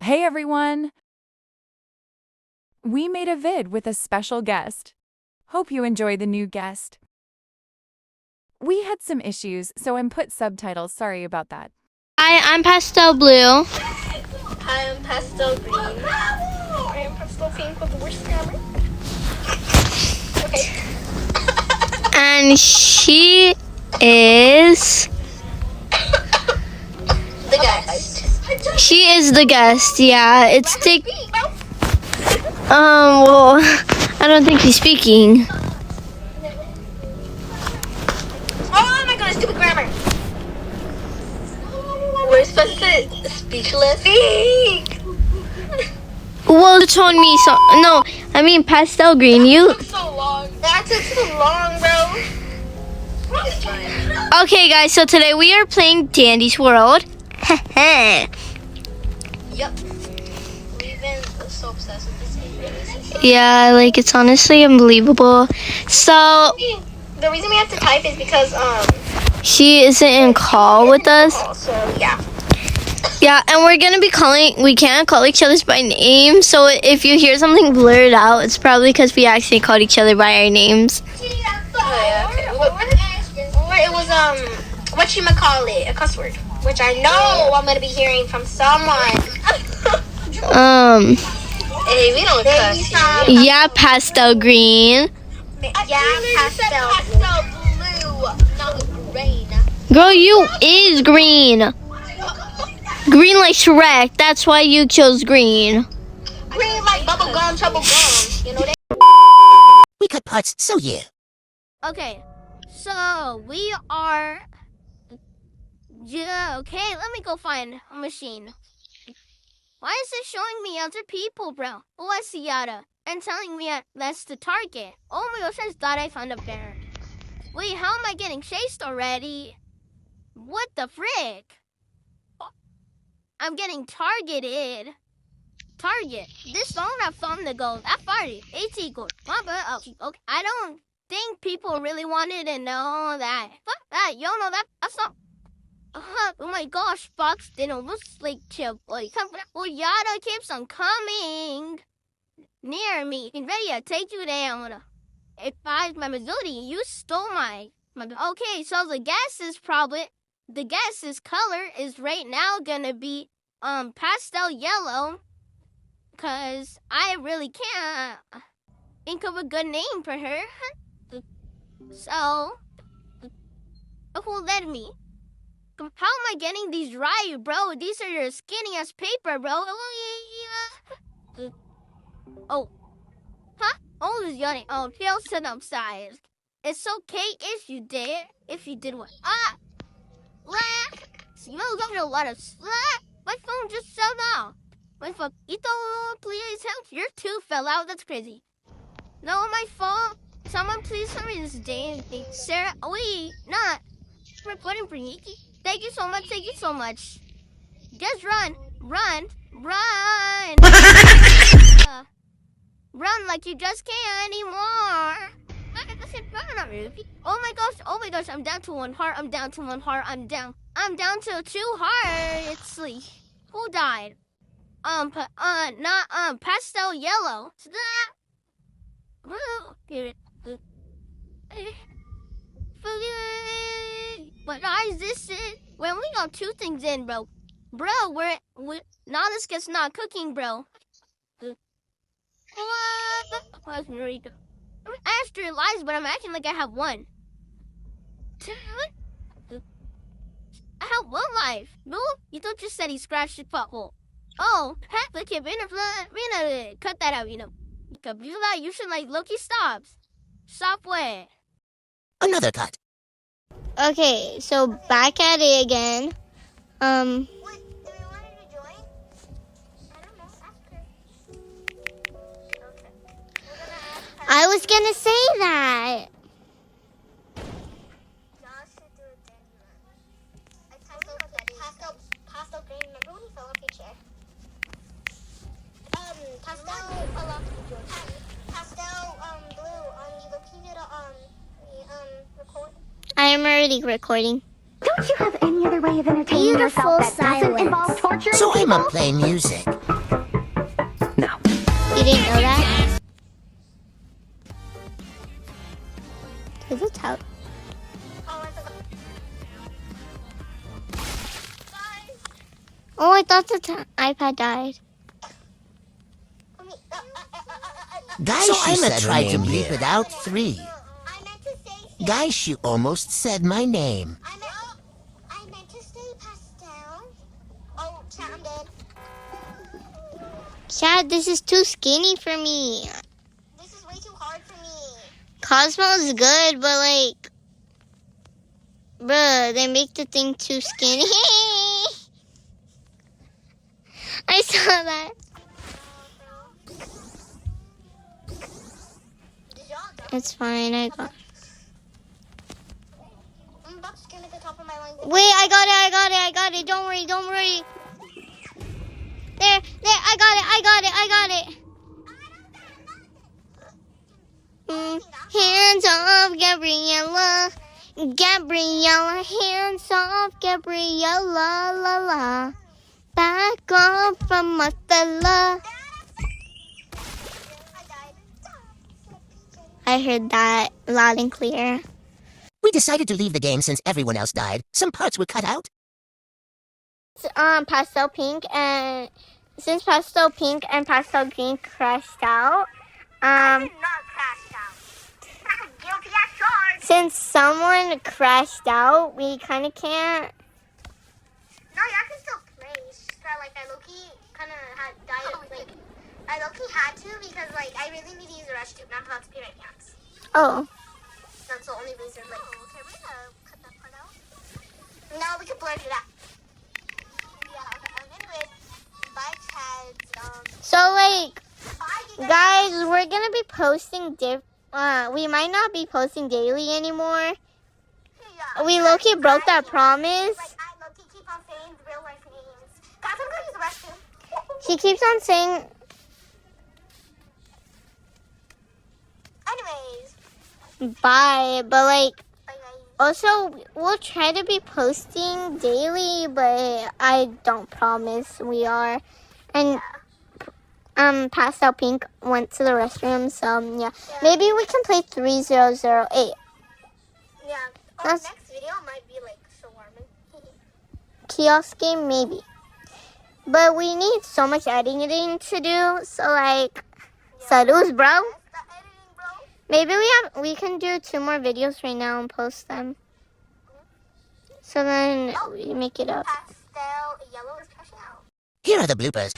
Hey everyone! We made a vid with a special guest. Hope you enjoy the new guest. We had some issues, so input subtitles. Sorry about that. Hi, I'm pastel blue. Hi, I'm pastel green. I am pastel pink with the worst grammar. Okay. And she is... The guest. She is the guest, yeah. It's well, I don't think he's speaking. Oh my god, stupid grammar. We're supposed to speechless. Speak! Well, it's on me, so... No, I mean pastel green. That You... took so long. That took so long, bro. It's fine. Okay, guys, so today we are playing Dandy's World. Yep. We've been so obsessed with this game. Yeah, like, it's honestly unbelievable. So, The reason we have to type is because, she isn't in call with us. So, yeah. Yeah, and we're gonna be we can't call each other by name, so if you hear something blurred out, it's probably because we actually called each other by our names. Oh, yeah, okay. Or it was, whatchamacallit, a cuss word, which I know I'm gonna be hearing from someone. Hey, we don't cuss here. Yeah, pastel green. Yeah, pastel blue, not green. Girl, you is green. Green like Shrek, that's why you chose green. Green like bubble gum, trouble gum. You know that? We cut parts, so yeah. Okay, so we are... Yeah, okay, let me go find a machine. Why is it showing me other people, bro? Oh, I see Yada. And telling me that's the target. Oh my gosh, I just thought I found a bear. Wait, how am I getting chased already? What the frick? I'm getting targeted. Target. This phone I found the gold. I fired it. 18 gold. Oh, okay. I don't think people really wanted to know that. Fuck that. You don't know that. That's not... Oh my gosh, Fox didn't almost like chill. Like, well, Yada keeps on coming near me. And ready to take you down. If I my ability, you stole my... Okay, so the gas's color is right now gonna be pastel yellow, cause I really can't think of a good name for her. So who let me? How am I getting these right, bro? These are your skinny ass paper, bro. Oh, huh? Oh, it's yawning. Oh, tail set upside. It's okay if you did. If you did what? You know, there's a lot of my phone just fell out. My phone, please help. Your tooth fell out. That's crazy. No, my phone. Someone please tell me this damn thing. Sarah, wait, not recording for Nikki. Thank you so much. Thank you so much. Just run. Run like you just can't anymore. Oh my gosh, I'm down to 1 heart. I'm down to 2 hearts. Who died? Not pastel yellow. But guys, this is when we got 2 things in, bro. Bro, we're now this gets not cooking, bro. Where's Marika? I asked her lies, but I'm acting like I have 1. I have 1 life. No, you don't just said he scratched his pothole. Oh, heck, look at Rina, cut that out, you know. You should like Loki stops. Stop where? Another cut. Okay, so back at it again. What? Do we want her to join? I don't know. Ask her. Okay. We're gonna ask her. I was gonna say that. Y'all should do a dandy run. I typed out what that is. Pastel green. Remember when he fell off your chair? Pastel fell off your chair. Pastel blue. Are you looking at record? I am already recording. Don't you have any other way of entertaining yourself that doesn't involve torturing So I'm people? up playing music. didn't know that? To the top. Oh, I thought the iPad died. Guys, So she I'ma said try her to name bleep here. it out 3. I meant to say Guys, you almost said my name. I meant to say pastel. Oh, chat, I'm dead. Chad, this is too skinny for me. This is way too hard for me. Cosmo's good, but like, bruh, they make the thing too skinny. I saw that. It's fine, I got. I'm about to skin at the top of my lungs. Wait, I got it. Don't worry. There, I got it. Hands off, Gabriella, hands off, Gabriella, la la. Back off from my fella. I heard that loud and clear. We decided to leave the game since everyone else died. Some parts were cut out. Pastel pink, and since pastel pink and pastel green crashed out, I did not crash out. Guilty as charged. since someone crashed out, we kind of can't. No, yeah, I can still play. It's just that, like, I low-key kind of had died. Like, I low-key had to because, like, I really need to use a restroom. I'm about to pee my pants. Oh, That's the only reason. Like, okay, we're gonna cut that part out. No, we can blur it out. Yeah. Okay. Anyways, bye, Chad. so like, Bye, guys, we're gonna be posting we might not be posting daily anymore. Yeah. We low-key broke that promise. Like, I low-key keep on saying real life names. Guys, I'm gonna use the restroom. She keeps on saying, Anyways, bye, but like, bye, guys. also, we'll try to be posting daily, but I don't promise we are. And Pastel Pink went to the restroom, so yeah. Maybe we can play 3008. Yeah. Oh, That's- next video might be like shawarma. Kiosk game, maybe. But we need so much editing to do, so like, salus, bro. That's the editing, bro. Maybe we can do 2 more videos right now and post them. So then we make it up. Pastel yellow is crashing out. Here are the bloopers.